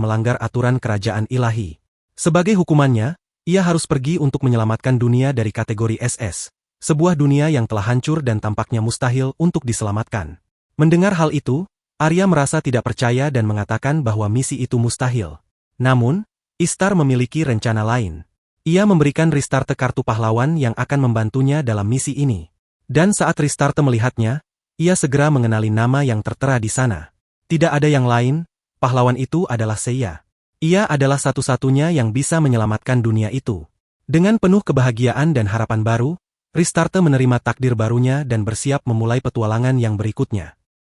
melanggar aturan kerajaan ilahi. Sebagai hukumannya, ia harus pergi untuk menyelamatkan dunia dari kategori SS, sebuah dunia yang telah hancur dan tampaknya mustahil untuk diselamatkan. Mendengar hal itu, Arya merasa tidak percaya dan mengatakan bahwa misi itu mustahil. Namun, Ishtar memiliki rencana lain. Ia memberikan Ristarte kartu pahlawan yang akan membantunya dalam misi ini. Dan saat Ristarte melihatnya, ia segera mengenali nama yang tertera di sana. Tidak ada yang lain, pahlawan itu adalah Seiya. Ia adalah satu-satunya yang bisa menyelamatkan dunia itu. Dengan penuh kebahagiaan dan harapan baru, Ristarte menerima takdir barunya dan bersiap memulai petualangan yang berikutnya.